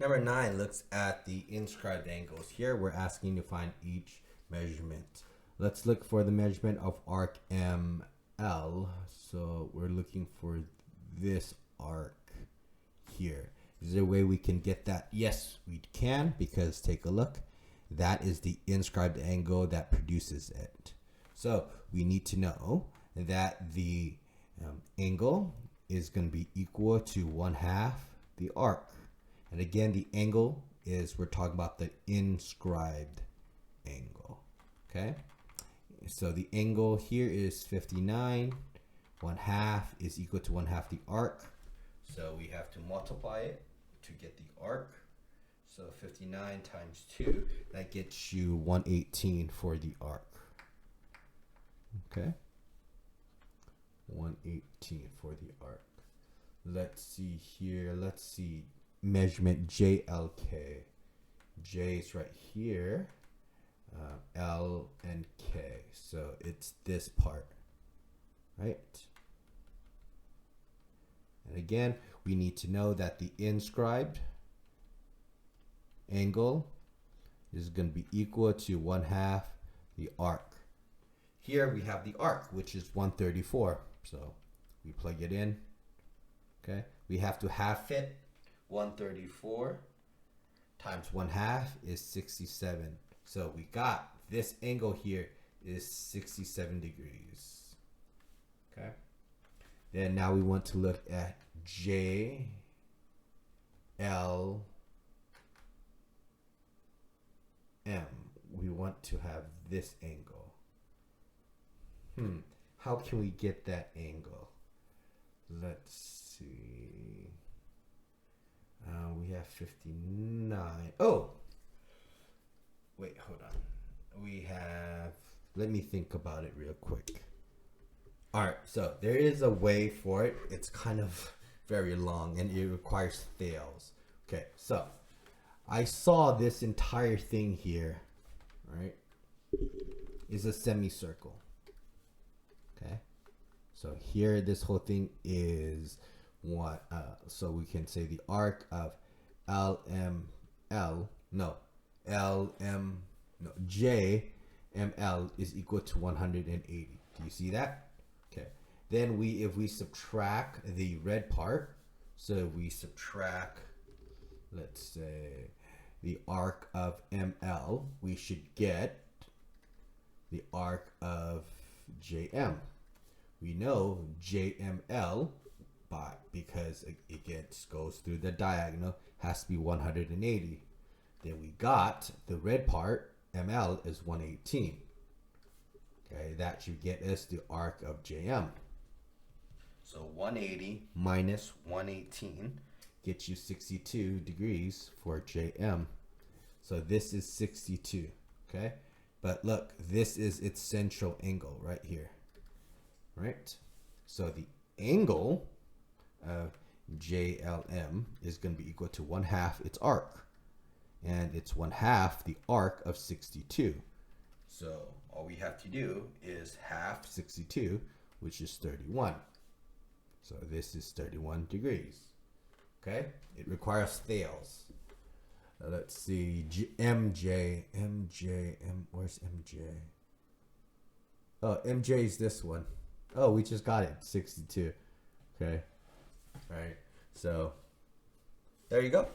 Number 9 looks at the inscribed angles. Here we're asking to find each measurement. Let's look for the measurement of arc ML. So we're looking for this arc here. Is there a way we can get that? Yes, we can, because take a look. That is the inscribed angle that produces it. So we need to know that the angle is going to be equal to 1/2 the arc. And again, the angle is, we're talking about the inscribed angle. Okay, so the angle here is 59. 1/2 is equal to 1/2 the arc. So we have to multiply it to get the arc. So 59 times 2, that gets you 118 for the arc. Okay, 118 for the arc. Let's see here. Let's see measurement JLK. J is right here. L and K. So it's this part, right? And again, we need to know that the inscribed angle is going to be equal to 1/2 the arc. Here we have the arc, which is 134. So we plug it in. Okay, we have to half it. 134 times 1/2 is 67. So we got this angle here is 67 degrees. Okay. Then now we want to look at JLM. We want to have this angle. How can we get that angle? Let's see. We have 59. Oh, wait, hold on. We have, let me think about it real quick. All right, so there is a way for it. It's kind of very long and it requires Thales. Okay, so I saw this entire thing here, right, is a semicircle. Okay, so here this whole thing is what, so we can say the arc of JML is equal to 180. Do you see that? Okay. Then if we subtract the red part, so we subtract, let's say, the arc of ML, we should get the arc of JM. We know JML, because it goes through the diagonal, has to be 180. Then we got the red part, ML is 118. Okay, that should get us the arc of JM. So 180 minus 118 gets you 62 degrees for JM. So this is 62, okay? But look, this is its central angle right here, right? So the angle of JLM is going to be equal to 1/2 its arc, and it's 1/2 the arc of 62. So all we have to do is half 62, which is 31. So this is 31 degrees. Okay, it requires Thales. Let's see, MJ, where's MJ? Oh, MJ is this one. Oh, we just got it, 62. Okay. All right, so there you go.